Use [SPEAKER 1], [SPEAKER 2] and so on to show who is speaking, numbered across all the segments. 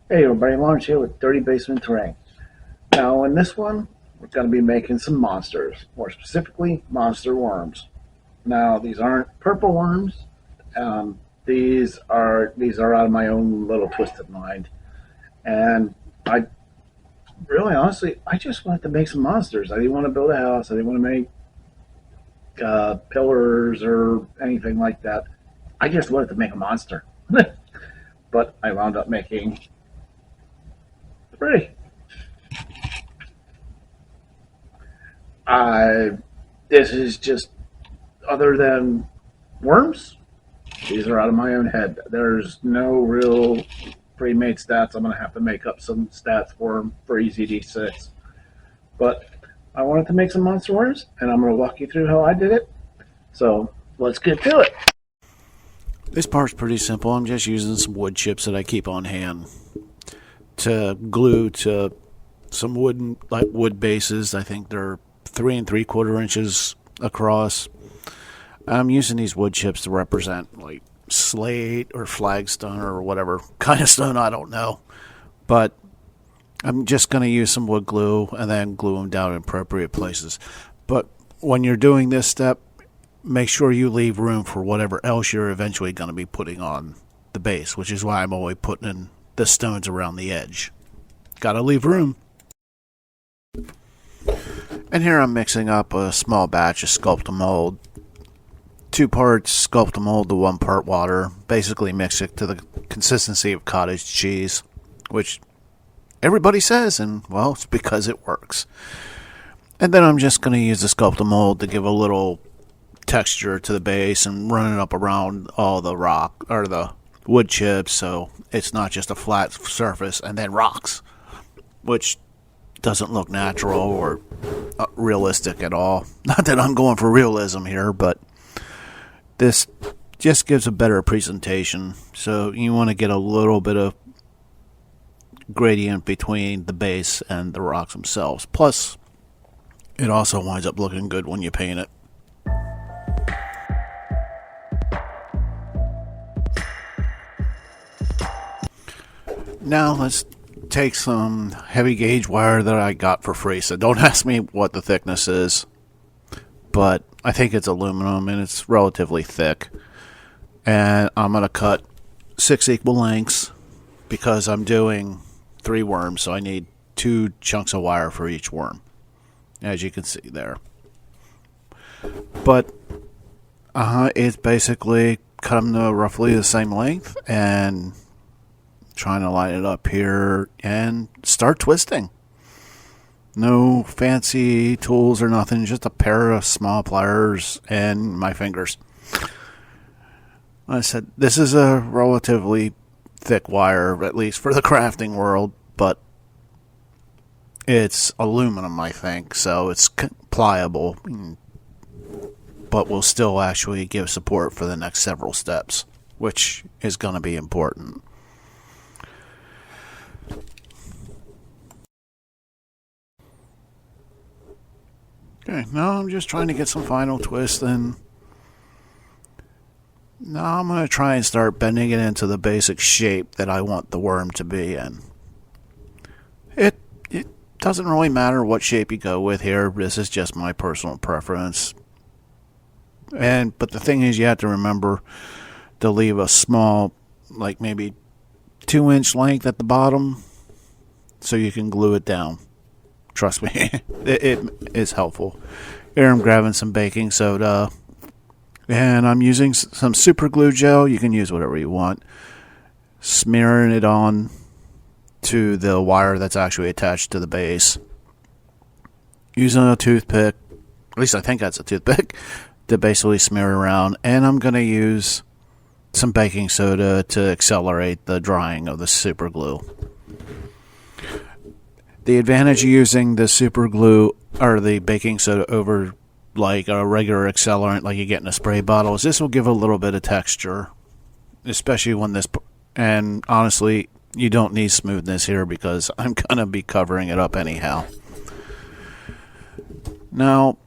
[SPEAKER 1] Hey everybody, Lawrence here with Dirty Basement Terrain. Now in this one, we're going to be making some monsters, more specifically monster worms. Now these aren't purple worms. These are out of my own little twisted mind, and I really honestly I just wanted to make some monsters. I didn't want to build a house. I didn't want to make pillars or anything like that. I just wanted to make a monster, but I wound up making three. I This is just other than worms. These are out of my own head. There's no real pre-made stats. I'm gonna have to make up some stats for EZD6. But I wanted to make some monster worms, and I'm gonna walk you through how I did it. So let's get to it.
[SPEAKER 2] This part's pretty simple. I'm just using some wood chips that I keep on hand to glue to some wood bases. I think they're 3 3/4 inches across. I'm using these wood chips to represent like slate or flagstone or whatever kind of stone, I don't know. But I'm just going to use some wood glue and then glue them down in appropriate places. But when you're doing this step, make sure you leave room for whatever else you're eventually going to be putting on the base, which is why I'm always putting in the stones around the edge. Gotta leave room. And here I'm mixing up a small batch of Sculpt-A-Mold. 2 parts Sculpt-A-Mold to 1 part water. Basically mix it to the consistency of cottage cheese, which everybody says, and well, it's because it works. And then I'm just going to use the Sculpt-A-Mold to give a little texture to the base and run it up around all the rock or the wood chips, so it's not just a flat surface and then rocks, which doesn't look natural or realistic at all. Not that I'm going for realism here, but this just gives a better presentation. So you want to get a little bit of gradient between the base and the rocks themselves. Plus, it also winds up looking good when you paint it. Now let's take some heavy gauge wire that I got for free. So don't ask me what the thickness is, but I think it's aluminum and it's relatively thick. And I'm going to cut 6 equal lengths because I'm doing 3 worms, so I need 2 chunks of wire for each worm, as you can see there. But it's basically cut them to roughly the same length and trying to line it up here and start twisting. No fancy tools or nothing, just a pair of small pliers and my fingers. Like I said, this is a relatively thick wire, at least for the crafting world, but it's aluminum, I think, so it's pliable, but will still actually give support for the next several steps, which is going to be important. Okay, now I'm just trying to get some final twist, and now I'm going to try and start bending it into the basic shape that I want the worm to be in. It doesn't really matter what shape you go with here. This is just my personal preference. But the thing is, you have to remember to leave a small, like maybe 2-inch length at the bottom so you can glue it down. Trust me, it is helpful. Here I'm grabbing some baking soda, and I'm using some super glue gel. You can use whatever you want. Smearing it on to the wire that's actually attached to the base. Using a toothpick, at least I think that's a toothpick, to basically smear around. And I'm going to use some baking soda to accelerate the drying of the super glue. The advantage of using the super glue or the baking soda over like a regular accelerant like you get in a spray bottle is this will give a little bit of texture, especially when this, and honestly, you don't need smoothness here because I'm going to be covering it up anyhow. Now,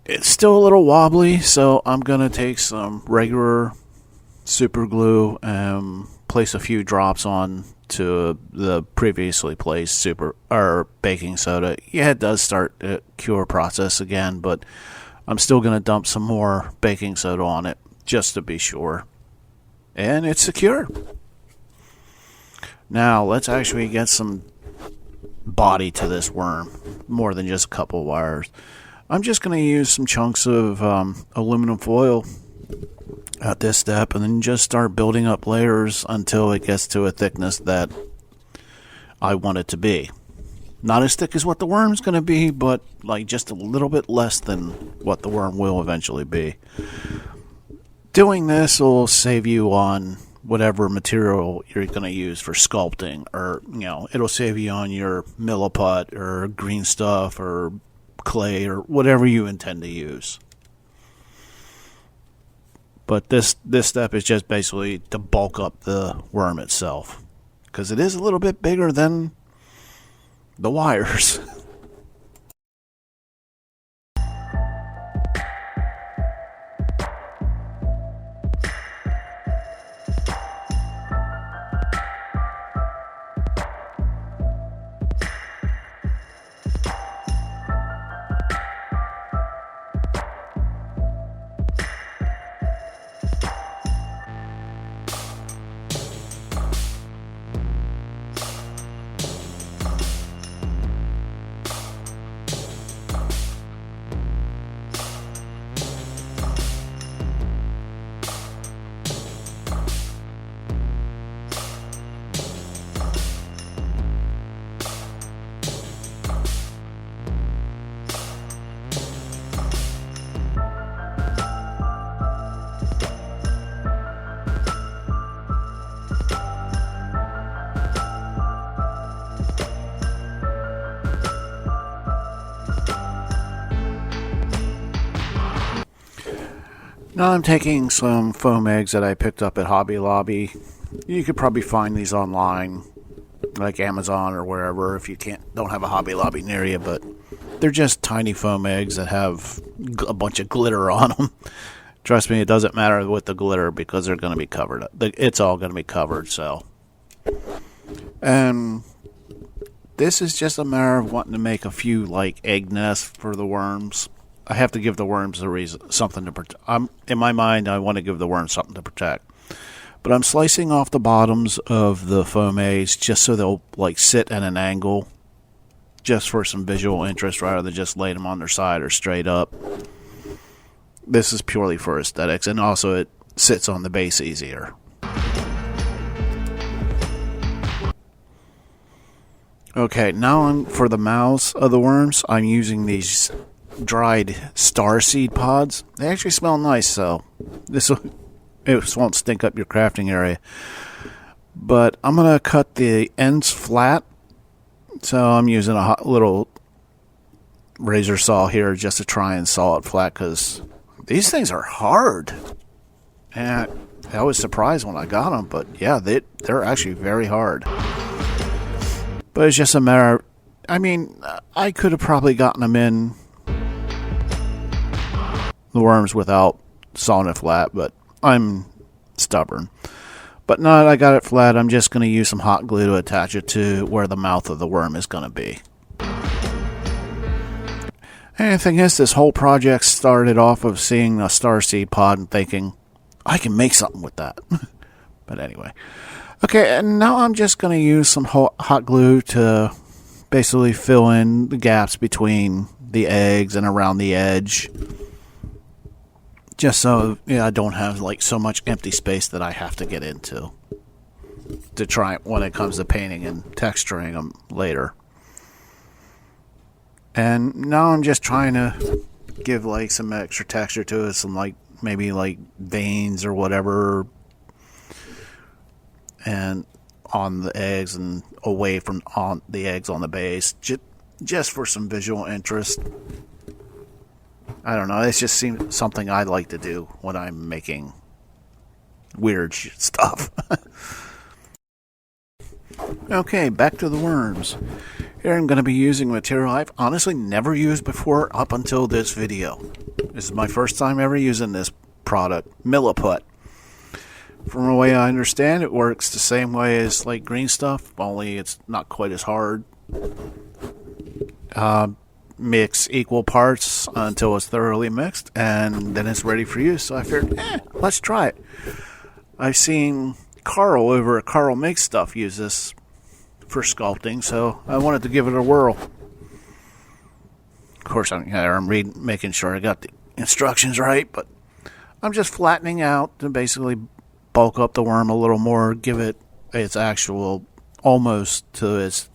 [SPEAKER 2] it's still a little wobbly, so I'm going to take some regular super glue and place a few drops on to the previously placed super or baking soda, yeah, it does start the cure process again, but I'm still going to dump some more baking soda on it just to be sure. And it's secure. Now, let's actually get some body to this worm, more than just a couple of wires. I'm just going to use some chunks of aluminum foil at this step, and then just start building up layers until it gets to a thickness that I want it to be. Not as thick as what the worm's going to be, but like just a little bit less than what the worm will eventually be. Doing this will save you on whatever material you're going to use for sculpting, or it'll save you on your Milliput or green stuff or clay or whatever you intend to use. But this step is just basically to bulk up the worm itself, because it is a little bit bigger than the wires. Now I'm taking some foam eggs that I picked up at Hobby Lobby. You could probably find these online, like Amazon or wherever, if you don't have a Hobby Lobby near you. But they're just tiny foam eggs that have a bunch of glitter on them. Trust me, it doesn't matter with the glitter because they're going to be covered. It's all going to be covered. So, and this is just a matter of wanting to make a few like egg nests for the worms. I have to give the worms a reason, something to protect. In my mind, I want to give the worms something to protect. But I'm slicing off the bottoms of the foam eggs just so they'll like sit at an angle, just for some visual interest rather than just lay them on their side or straight up. This is purely for aesthetics, and also it sits on the base easier. Okay, now for the mouths of the worms, I'm using these dried starseed pods. They actually smell nice, so it won't stink up your crafting area. But I'm going to cut the ends flat, so I'm using a little razor saw here just to try and saw it flat, because these things are hard. And I was surprised when I got them, but yeah, they're actually very hard. But it's just a matter of, I could have probably gotten them in the worms without sawing it flat, but I'm stubborn. But now that I got it flat, I'm just going to use some hot glue to attach it to where the mouth of the worm is going to be. And the thing is, this whole project started off of seeing a starseed pod and thinking, I can make something with that. But anyway. Okay, and now I'm just going to use some hot glue to basically fill in the gaps between the eggs and around the edge. Just so I don't have like so much empty space that I have to get into to try when it comes to painting and texturing them later. And now I'm just trying to give like some extra texture to it, some like maybe like veins or whatever, and on the eggs and away from on the eggs on the base, just for some visual interest. I don't know, it just seems something I like to do when I'm making weird stuff. Okay, back to the worms. Here I'm going to be using material I've honestly never used before up until this video. This is my first time ever using this product, Milliput. From the way I understand, it works the same way as like green stuff, only it's not quite as hard. Mix equal parts until it's thoroughly mixed, and then it's ready for use. So I figured, let's try it. I've seen Carl over at Carl Makes Stuff use this for sculpting, so I wanted to give it a whirl. Of course, I'm making sure I got the instructions right, but I'm just flattening out to basically bulk up the worm a little more, give it its actual almost to its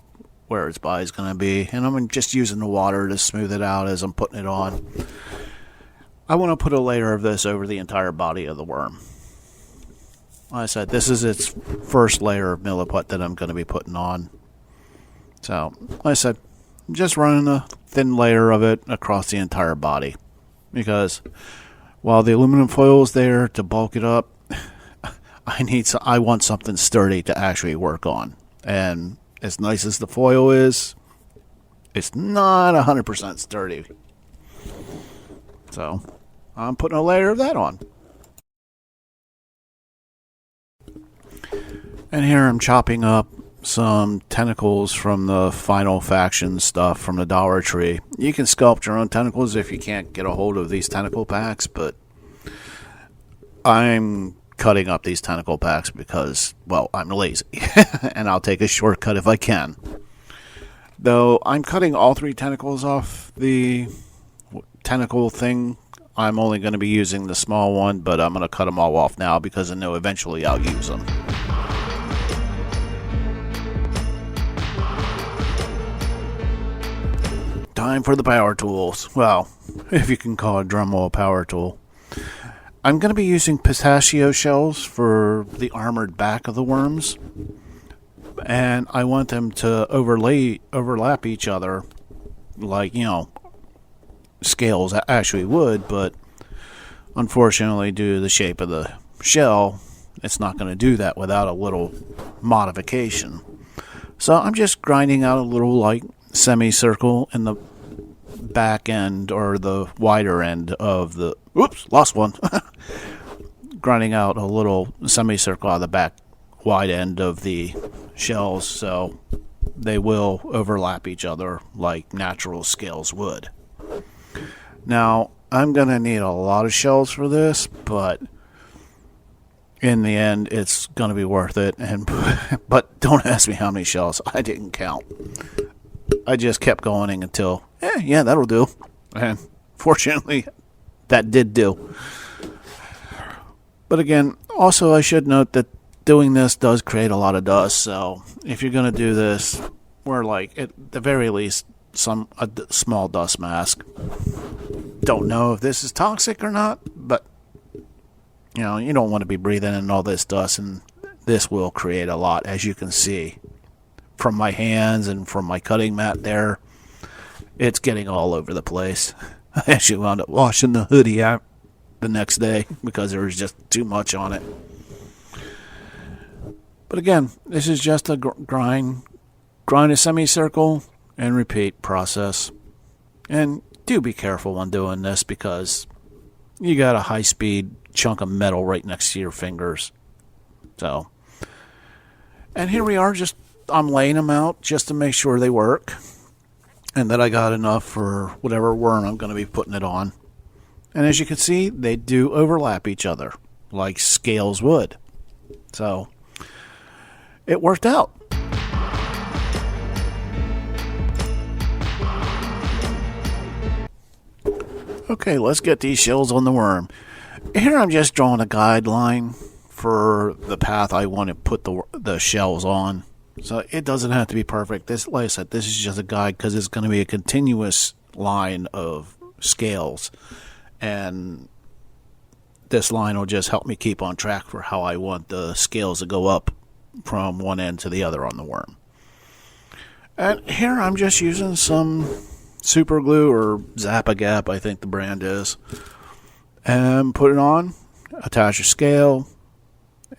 [SPEAKER 2] where its body's going to be, and I'm just using the water to smooth it out as I'm putting it on. I want to put a layer of this over the entire body of the worm. Like I said, this is its first layer of Milliput that I'm going to be putting on. So, like I said, I'm just running a thin layer of it across the entire body, because while the aluminum foil is there to bulk it up, I want something sturdy to actually work on. And as nice as the foil is, it's not 100% sturdy. So, I'm putting a layer of that on. And here I'm chopping up some tentacles from the Final Faction stuff from the Dollar Tree. You can sculpt your own tentacles if you can't get a hold of these tentacle packs, but I'm cutting up these tentacle packs because, well, I'm lazy, and I'll take a shortcut if I can. Though I'm cutting all 3 tentacles off the tentacle thing, I'm only going to be using the small one, but I'm going to cut them all off now because I know eventually I'll use them. Time for the power tools. Well, if you can call a dremel a power tool. I'm going to be using pistachio shells for the armored back of the worms, and I want them to overlap each other like, scales actually would, but unfortunately due to the shape of the shell, it's not going to do that without a little modification. So I'm just grinding out a little like semicircle in the back end or the wider end of the lost one. Grinding out a little semicircle out of the back wide end of the shells so they will overlap each other like natural scales would. Now, I'm going to need a lot of shells for this, but in the end, it's going to be worth it. But don't ask me how many shells. I didn't count. I just kept going until, yeah, that'll do. And fortunately, that did do. But again, also I should note that doing this does create a lot of dust. So if you're going to do this, wear like at the very least a small dust mask. Don't know if this is toxic or not, but you don't want to be breathing in all this dust, and this will create a lot, as you can see from my hands and from my cutting mat there. It's getting all over the place. I actually wound up washing the hoodie out the next day because there was just too much on it. But again, this is just a grind a semicircle and repeat process. And do be careful when doing this because you got a high-speed chunk of metal right next to your fingers. So, and here we are, I'm laying them out just to make sure they work and that I got enough for whatever worm I'm going to be putting it on. And as you can see, they do overlap each other like scales would. So, it worked out. Okay, let's get these shells on the worm. Here I'm just drawing a guideline for the path I want to put the shells on. So it doesn't have to be perfect. This, like I said, this is just a guide because it's going to be a continuous line of scales. And this line will just help me keep on track for how I want the scales to go up from one end to the other on the worm. And here I'm just using some super glue or Zap-A-Gap, I think the brand is. And put it on, attach a scale,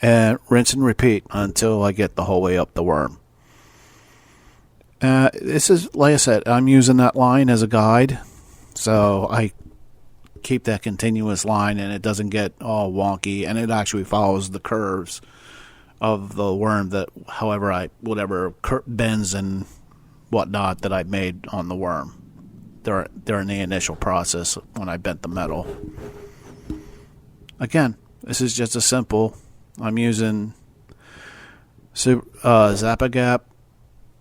[SPEAKER 2] and rinse and repeat until I get the whole way up the worm. This is, like I said, I'm using that line as a guide. So I keep that continuous line and it doesn't get all wonky, and it actually follows the curves of the worm that whatever bends and whatnot that I made on the worm during the initial process when I bent the metal. Again, this is just a simple. I'm using Zap-A-Gap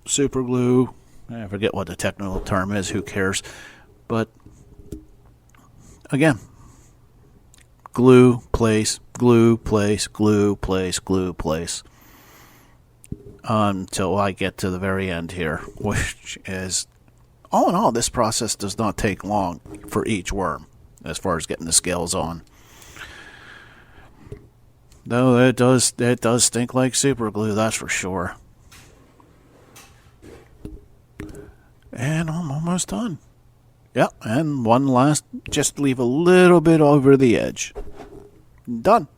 [SPEAKER 2] super glue. I forget what the technical term is. Who cares? But again, glue, place, glue, place, glue, place, glue, place, until I get to the very end here, which is, all in all, this process does not take long for each worm as far as getting the scales on. Though it does stink like super glue, that's for sure. And I'm almost done. Yep, and one last, just leave a little bit over the edge. Done.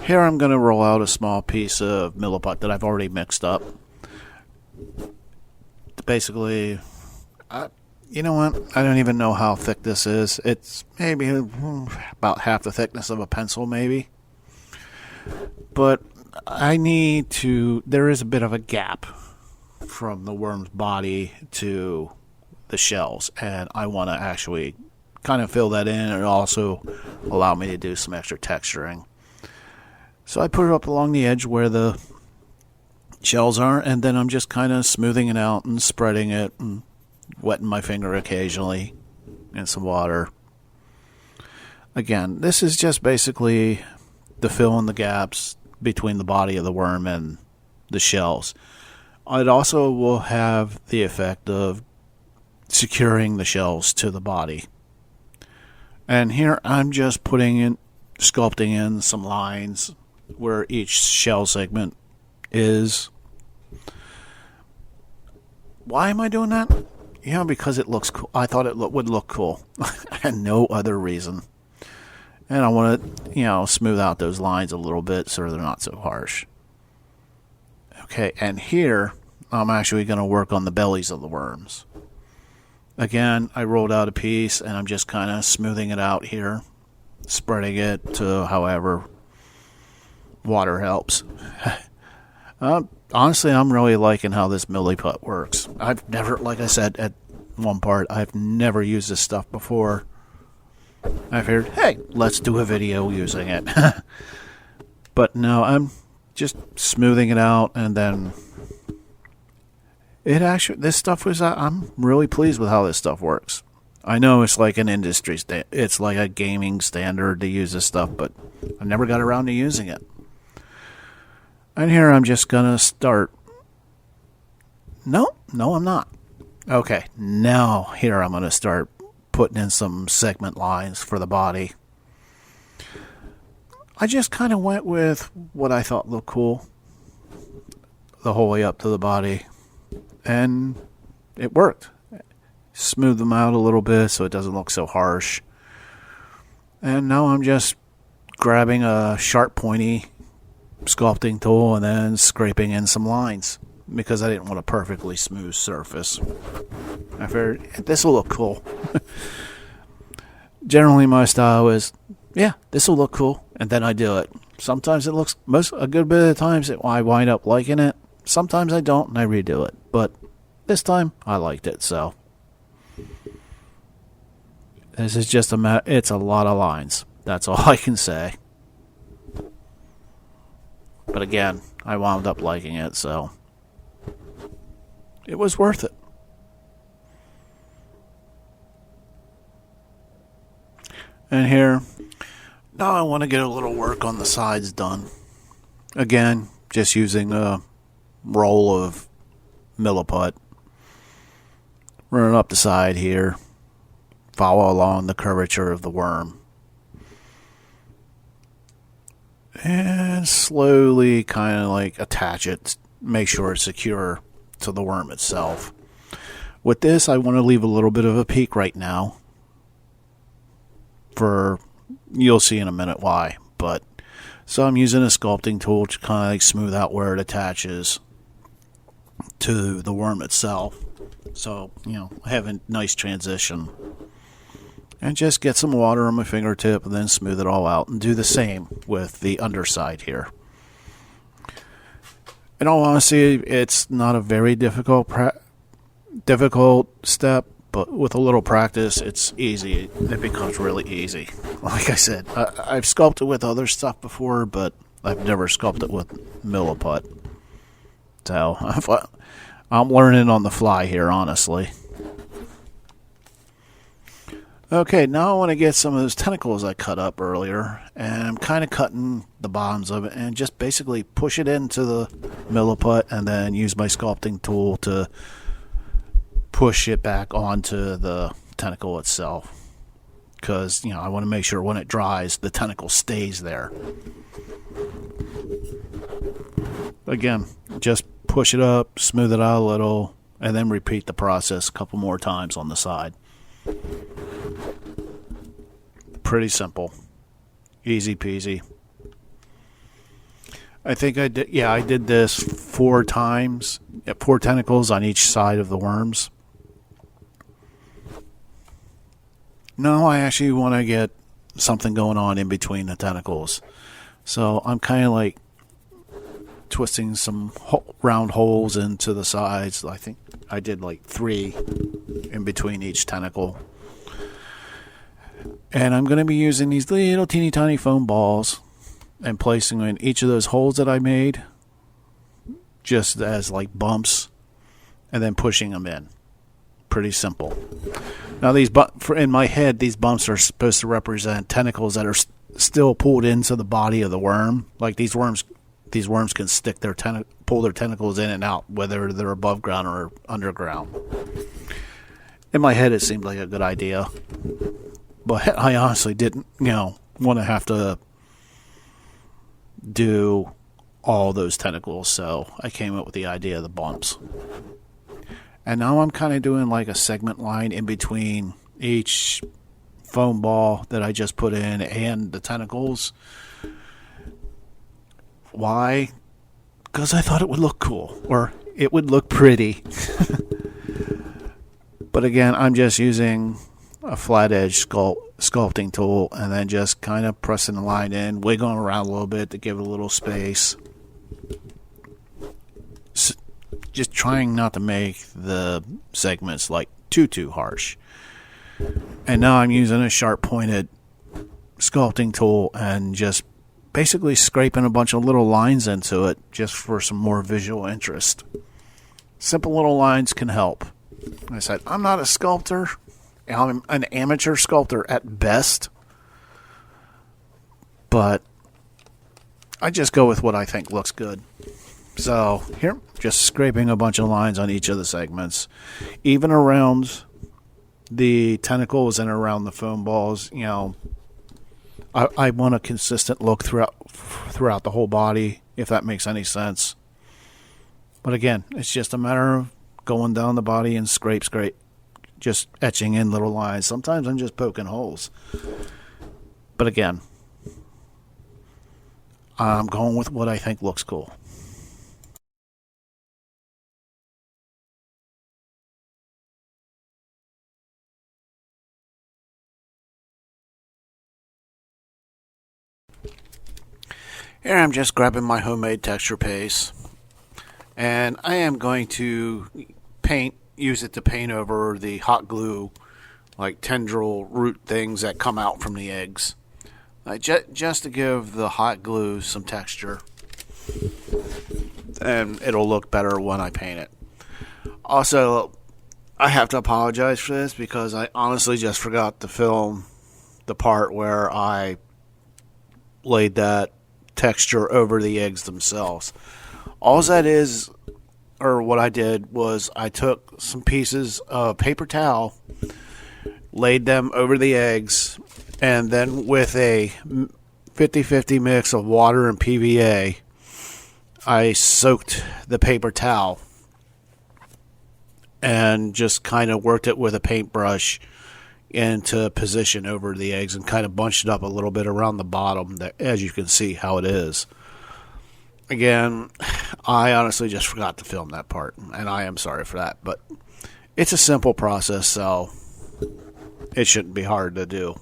[SPEAKER 2] Here I'm going to roll out a small piece of Milliput that I've already mixed up. Basically, you know what? I don't even know how thick this is. It's maybe about half the thickness of a pencil, maybe. But there is a bit of a gap from the worm's body to the shells, and I want to actually kind of fill that in and also allow me to do some extra texturing. So I put it up along the edge where the shells are, and then I'm just kind of smoothing it out and spreading it and wetting my finger occasionally in some water. Again, this is just basically to fill in the gaps between the body of the worm and the shells. It also will have the effect of securing the shells to the body. And here I'm just sculpting in some lines where each shell segment is. Why am I doing that? Because it looks cool. I thought it would look cool. And no other reason. And I want to, smooth out those lines a little bit so they're not so harsh. Okay, and here I'm actually going to work on the bellies of the worms. Again, I rolled out a piece and I'm just kind of smoothing it out here, spreading it to however water helps. Honestly, I'm really liking how this Milliput works. I've never, like I said at one part, I've never used this stuff before. I figured, hey, let's do a video using it. But no, I'm just smoothing it out, and then I'm really pleased with how this stuff works. I know it's like an industry it's like a gaming standard to use this stuff, but I never got around to using it. And here I'm just going to start. No, I'm not. Okay, now here I'm going to start putting in some segment lines for the body. I just kind of went with what I thought looked cool the whole way up to the body. And it worked. Smooth them out a little bit so it doesn't look so harsh. And now I'm just grabbing a sharp, pointy sculpting tool and then scraping in some lines because I didn't want a perfectly smooth surface. I figured this will look cool. Generally, my style is, this will look cool, and then I do it. Sometimes it looks a good bit of the times I wind up liking it. Sometimes I don't, and I redo it. But this time I liked it, so this is just it's a lot of lines. That's all I can say. But again, I wound up liking it, so it was worth it. And here, now I want to get a little work on the sides done. Again, just using a roll of Milliput. Run it up the side here. Follow along the curvature of the worm. And slowly kind of like attach it. Make sure it's secure to the worm itself. With this, I want to leave a little bit of a peak right now. you'll see in a minute why. But so I'm using a sculpting tool to kind of like smooth out where it attaches to the worm itself. So, I have a nice transition. And just get some water on my fingertip and then smooth it all out. And do the same with the underside here. In all honesty, it's not a very difficult step, but with a little practice, it's easy. It becomes really easy. Like I said, I've sculpted with other stuff before, but I've never sculpted with Milliput. So I'm learning on the fly here, honestly. Okay, now I want to get some of those tentacles I cut up earlier, and I'm kind of cutting the bottoms of it and just basically push it into the Milliput and then use my sculpting tool to push it back onto the tentacle itself. Because, I want to make sure when it dries, the tentacle stays there. Again, just push it up, smooth it out a little, and then repeat the process a couple more times on the side. Pretty simple. Easy peasy. I think I did this 4 times. 4 tentacles on each side of the worms. No, I actually want to get something going on in between the tentacles. So I'm kind of like twisting some round holes into the sides. I think I did like 3 in between each tentacle. And I'm going to be using these little teeny tiny foam balls and placing them in each of those holes that I made just as like bumps and then pushing them in. Pretty simple. Now in my head, these bumps are supposed to represent tentacles that are still pulled into the body of the worm. Like these worms can stick pull their tentacles in and out, whether they're above ground or underground. In my head, it seemed like a good idea. But I honestly didn't, want to have to do all those tentacles, so I came up with the idea of the bumps. And now I'm kind of doing like a segment line in between each foam ball that I just put in and the tentacles. Why? Because I thought it would look cool, or it would look pretty. But again, I'm just using a flat edge sculpting tool and then just kind of pressing the line in, wiggling around a little bit to give it a little space. Just trying not to make the segments like too harsh. And now I'm using a sharp pointed sculpting tool and just basically scraping a bunch of little lines into it just for some more visual interest. Simple little lines can help. I said, I'm not a sculptor. I'm an amateur sculptor at best. But I just go with what I think looks good. So here, just scraping a bunch of lines on each of the segments. Even around the tentacles and around the foam balls, I want a consistent look throughout the whole body, if that makes any sense. But again, it's just a matter of going down the body and scrape, just etching in little lines. Sometimes I'm just poking holes. But again, I'm going with what I think looks cool. Here I'm just grabbing my homemade texture paste, and I am going to use it to paint over the hot glue, like tendril root things that come out from the eggs, just to give the hot glue some texture, and it'll look better when I paint it. Also, I have to apologize for this because I honestly just forgot to film the part where I laid that texture over the eggs themselves. All that is, or what I did was I took some pieces of paper towel, laid them over the eggs, and then with a 50-50 mix of water and PVA, I soaked the paper towel and just kind of worked it with a paintbrush into position over the eggs and kind of bunched it up a little bit around the bottom, that, as you can see how it is. Again, I honestly just forgot to film that part, and I am sorry for that, but it's a simple process, so it shouldn't be hard to do.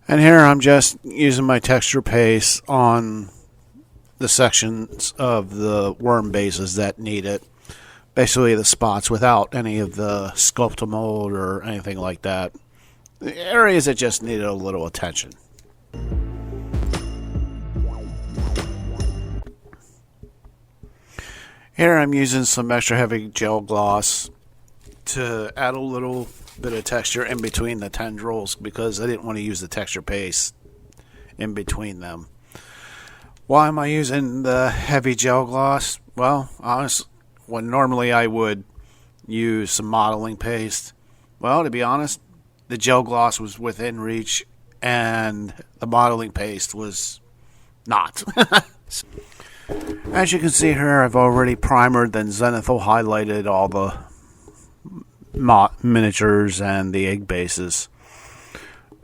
[SPEAKER 2] And here I'm just using my texture paste on the sections of the worm bases that need it. Basically the spots without any of the sculpt mold or anything like that. The areas that just needed a little attention. Here I'm using some extra heavy gel gloss to add a little bit of texture in between the tendrils because I didn't want to use the texture paste in between them. Why am I using the heavy gel gloss? Well, honestly, when normally I would use some modeling paste, well, to be honest, the gel gloss was within reach and the modeling paste was not. As you can see here, I've already primered, then zenithal highlighted all the miniatures and the egg bases.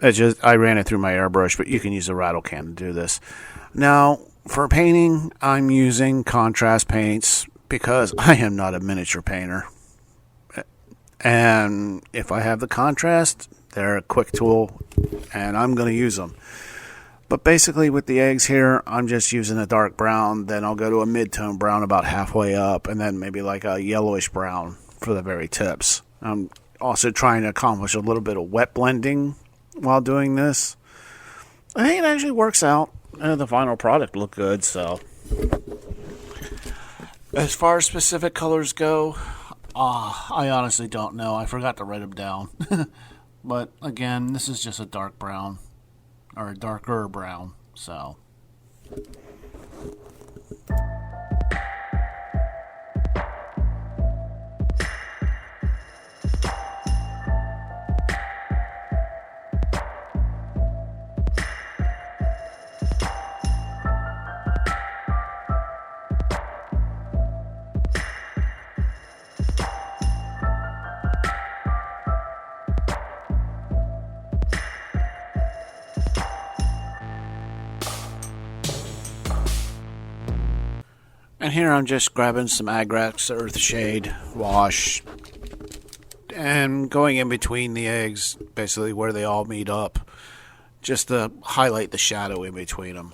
[SPEAKER 2] I ran it through my airbrush, but you can use a rattle can to do this. Now, for painting, I'm using contrast paints because I am not a miniature painter. And if I have the contrast, they're a quick tool, and I'm going to use them. But basically with the eggs here, I'm just using a dark brown, then I'll go to a mid-tone brown about halfway up, and then maybe like a yellowish brown for the very tips. I'm also trying to accomplish a little bit of wet blending while doing this. I think it actually works out. The final product looked good, so. As far as specific colors go, I honestly don't know. I forgot to write them down. But again, this is just a dark brown, or a darker brown, so. And here I'm just grabbing some Agrax Earthshade wash and going in between the eggs, basically where they all meet up, just to highlight the shadow in between them.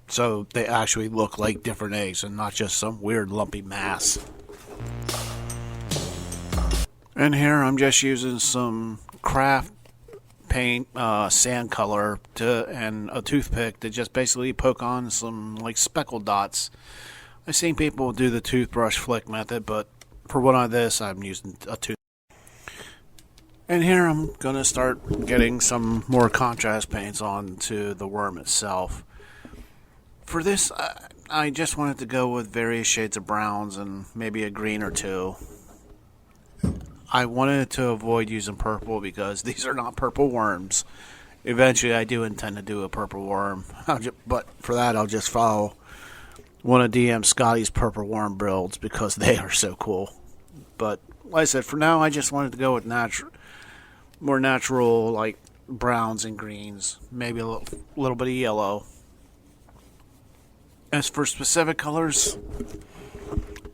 [SPEAKER 2] So they actually look like different eggs and not just some weird lumpy mass. And here I'm just using some craft paint, sand color and a toothpick to just basically poke on some like speckled dots. I've seen people do the toothbrush flick method, but for one of this, I'm using a tooth. And here I'm going to start getting some more contrast paints onto the worm itself. For this, I just wanted to go with various shades of browns and maybe a green or two. I wanted to avoid using purple because these are not purple worms. Eventually, I do intend to do a purple worm, but for that, I'll just follow one of DM Scotty's purple worm builds because they are so cool. But like I said, for now I just wanted to go with more natural like browns and greens, maybe a little bit of yellow. As for specific colors,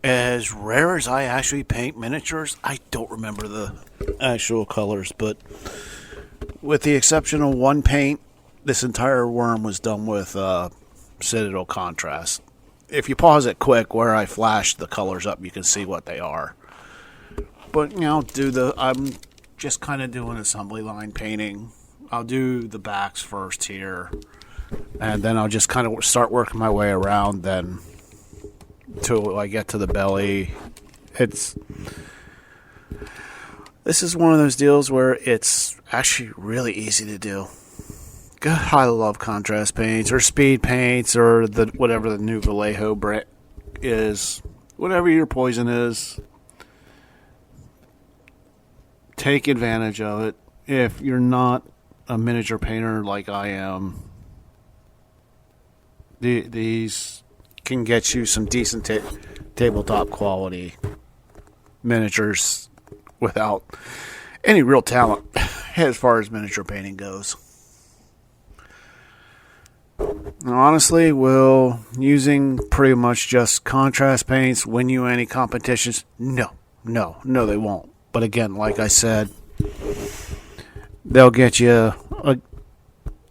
[SPEAKER 2] as rare as I actually paint miniatures, I don't remember the actual colors, but with the exception of one paint, this entire worm was done with Citadel contrast. If you pause it quick where I flash the colors up, you can see what they are. But, you know, I'm just kind of doing assembly line painting. I'll do the backs first here, and then I'll just kind of start working my way around then till I get to the belly. This is one of those deals where it's actually really easy to do. God, I love contrast paints or speed paints or whatever the new Vallejo brand is. Whatever your poison is, take advantage of it. If you're not a miniature painter like I am, These can get you some decent tabletop quality miniatures without any real talent as far as miniature painting goes. Now, honestly, will using pretty much just contrast paints win you any competitions? No, they won't. But again, like I said, they'll get you a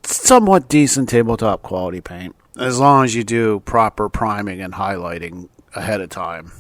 [SPEAKER 2] somewhat decent tabletop quality paint as long as you do proper priming and highlighting ahead of time.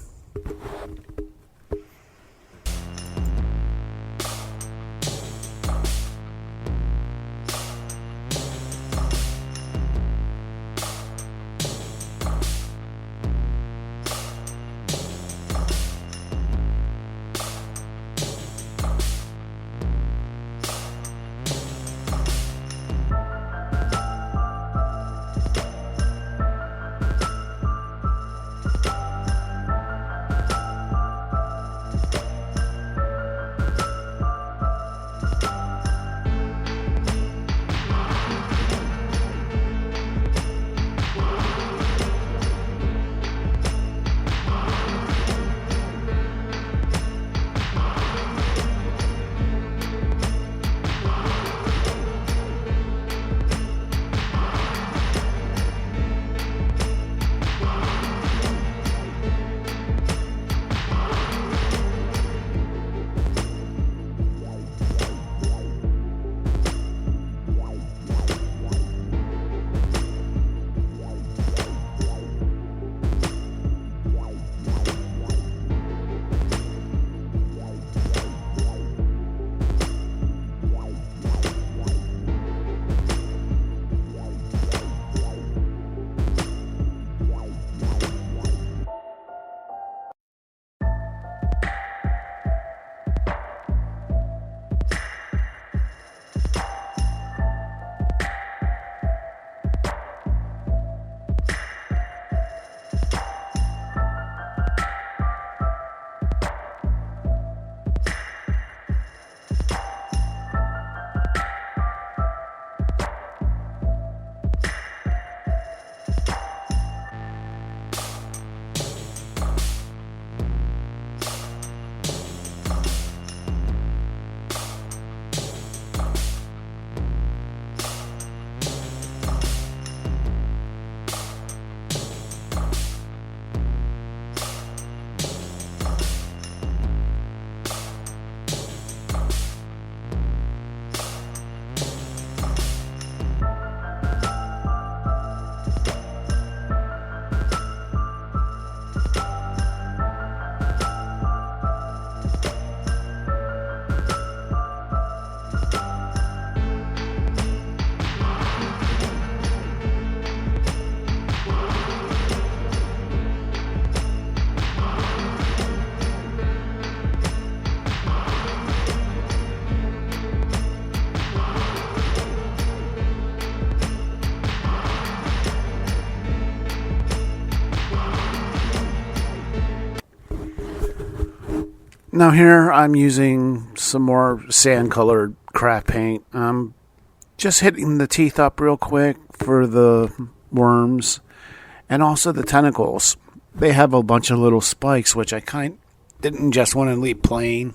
[SPEAKER 2] Now here I'm using some more sand colored craft paint. I'm just hitting the teeth up real quick for the worms and also the tentacles. They have a bunch of little spikes, which I didn't just want to leave plain.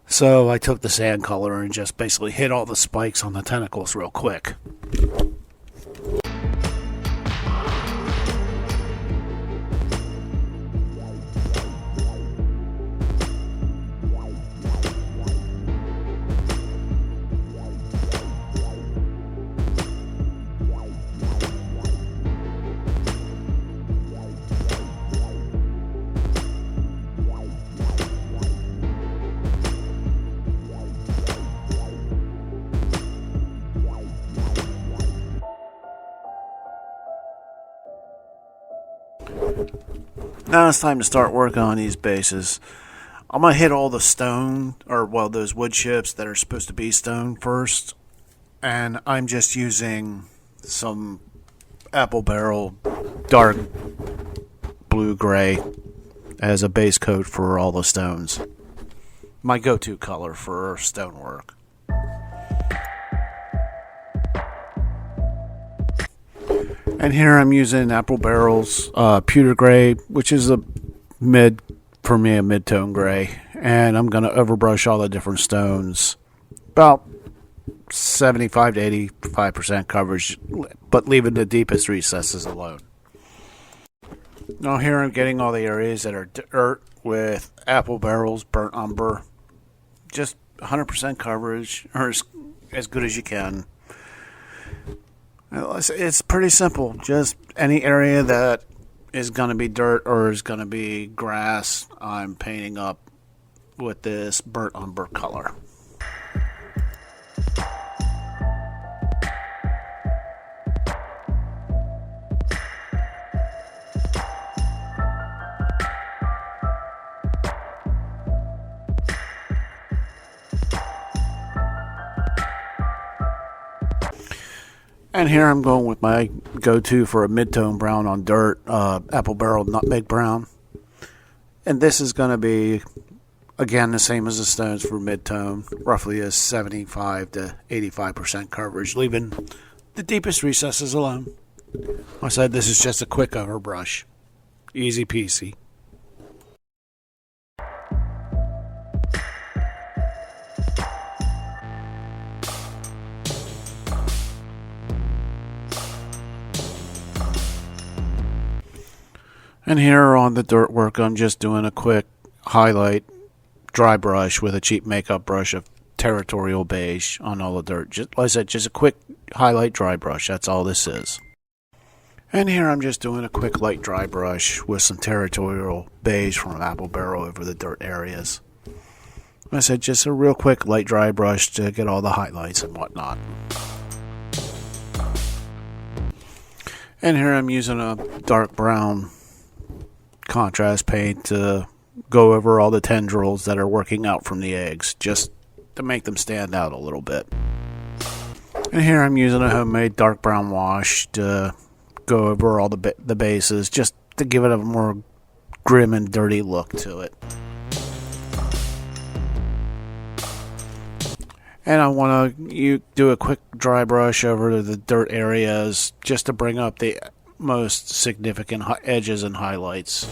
[SPEAKER 2] So I took the sand color and just basically hit all the spikes on the tentacles real quick. Now it's time to start working on these bases. I'm going to hit all the stone, those wood chips that are supposed to be stone first. And I'm just using some apple barrel dark blue-gray as a base coat for all the stones. My go-to color for stonework. And here I'm using Apple Barrel's pewter gray, which is a mid-tone gray. And I'm going to overbrush all the different stones. About 75 to 85% coverage, but leaving the deepest recesses alone. Now here I'm getting all the areas that are dirt with Apple Barrel's burnt umber. Just 100% coverage, or as good as you can. It's pretty simple. Just any area that is going to be dirt or is going to be grass, I'm painting up with this burnt umber color. And here I'm going with my go-to for a mid-tone brown on dirt, Apple Barrel Nutmeg Brown. And this is going to be, again, the same as the stones for mid-tone, roughly a 75 to 85% coverage, leaving the deepest recesses alone. Like I said, this is just a quick overbrush. Easy peasy. And here on the dirt work, I'm just doing a quick highlight dry brush with a cheap makeup brush of Territorial Beige on all the dirt. Just, like I said, just a quick highlight dry brush. That's all this is. And here I'm just doing a quick light dry brush with some Territorial Beige from Apple Barrel over the dirt areas. Like I said, just a real quick light dry brush to get all the highlights and whatnot. And here I'm using a dark brown contrast paint to go over all the tendrils that are working out from the eggs, just to make them stand out a little bit. And here I'm using a homemade dark brown wash to go over all the bases, just to give it a more grim and dirty look to it. And I want to do a quick dry brush over the dirt areas just to bring up the most significant edges and highlights.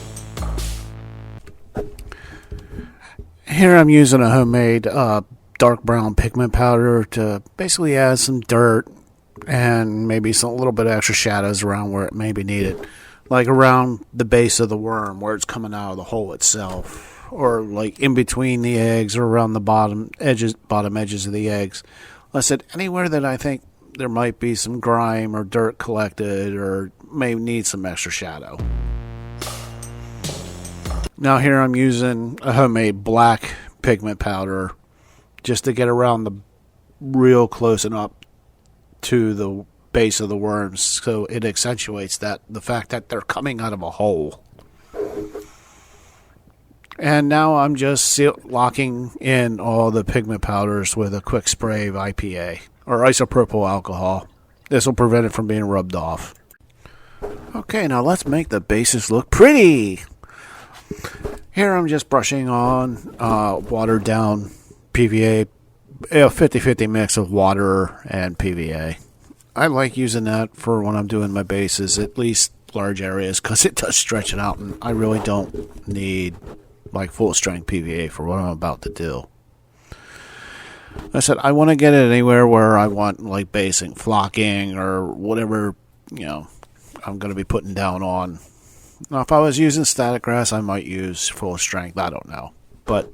[SPEAKER 2] Here I'm using a homemade dark brown pigment powder to basically add some dirt and maybe a little bit of extra shadows around where it may be needed, like around the base of the worm where it's coming out of the hole itself, or like in between the eggs or around the bottom edges of the eggs. Like I said, anywhere that I think there might be some grime or dirt collected or may need some extra shadow. Now here I'm using a homemade black pigment powder just to get around the real close and up to the base of the worms, so it accentuates the fact that they're coming out of a hole. And now I'm just locking in all the pigment powders with a quick spray of IPA or isopropyl alcohol. This will prevent it from being rubbed off. Okay, now let's make the bases look pretty. Here I'm just brushing on watered down PVA, a 50-50 mix of water and PVA. I like using that for when I'm doing my bases, at least large areas, because it does stretch it out, and I really don't need like full strength PVA for what I'm about to do. I said I want to get it anywhere where I want like basing, flocking, or whatever, I'm going to be putting down on. Now, if I was using static grass, I might use full strength. I don't know. But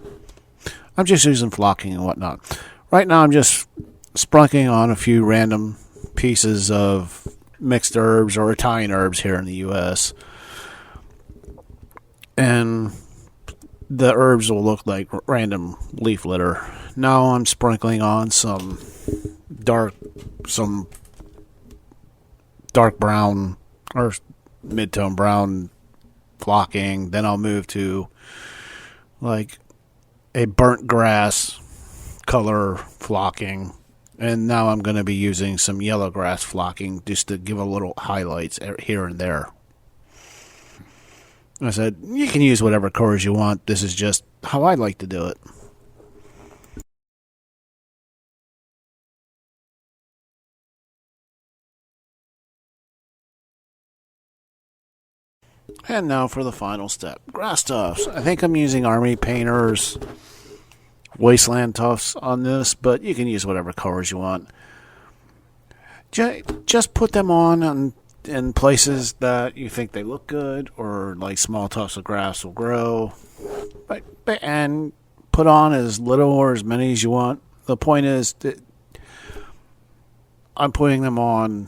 [SPEAKER 2] I'm just using flocking and whatnot. Right now, I'm just sprinkling on a few random pieces of mixed herbs or Italian herbs here in the U.S. And the herbs will look like random leaf litter. Now I'm sprinkling on some dark brown or mid-tone brown flocking. Then I'll move to like a burnt grass color flocking. And now I'm going to be using some yellow grass flocking just to give a little highlights here and there. I said, you can use whatever colors you want. This is just how I like to do it. And now for the final step. Grass tufts. I think I'm using Army Painter's Wasteland Tufts on this, but you can use whatever colors you want. Just put them on in places that you think they look good, or like small tufts of grass will grow. And put on as little or as many as you want. The point is that I'm putting them on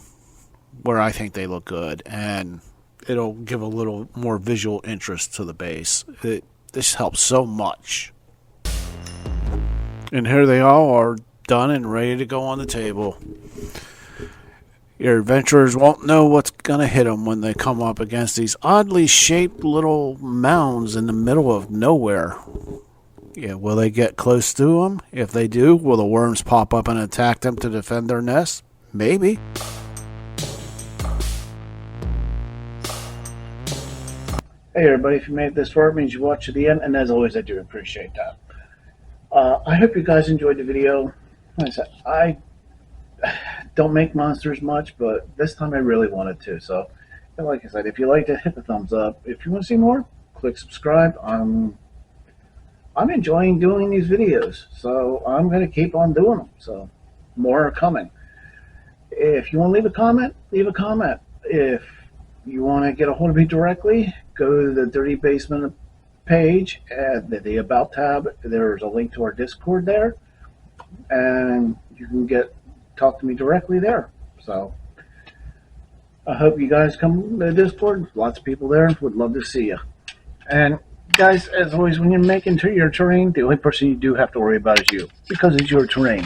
[SPEAKER 2] where I think they look good, and it'll give a little more visual interest to the base. This helps so much. And here they all are, done and ready to go on the table. Your adventurers won't know what's going to hit them when they come up against these oddly shaped little mounds in the middle of nowhere. Yeah, will they get close to them? If they do, will the worms pop up and attack them to defend their nest? Maybe.
[SPEAKER 1] Hey everybody, if you made it this far, it means you watched to the end, and as always, I do appreciate that. I hope you guys enjoyed the video. Like I said, I don't make monsters much, but this time I really wanted to. So, like I said, if you liked it, hit the thumbs up. If you want to see more, click subscribe. I'm enjoying doing these videos, so I'm going to keep on doing them. So, more are coming. If you want to leave a comment, leave a comment. If you want to get a hold of me directly, go to the Dirty Basement page at the About tab. There's a link to our Discord there, and you can talk to me directly there. So I hope you guys come to the Discord. Lots of people there. Would love to see you. And guys, as always, when you're making your terrain, the only person you do have to worry about is you, because it's your terrain.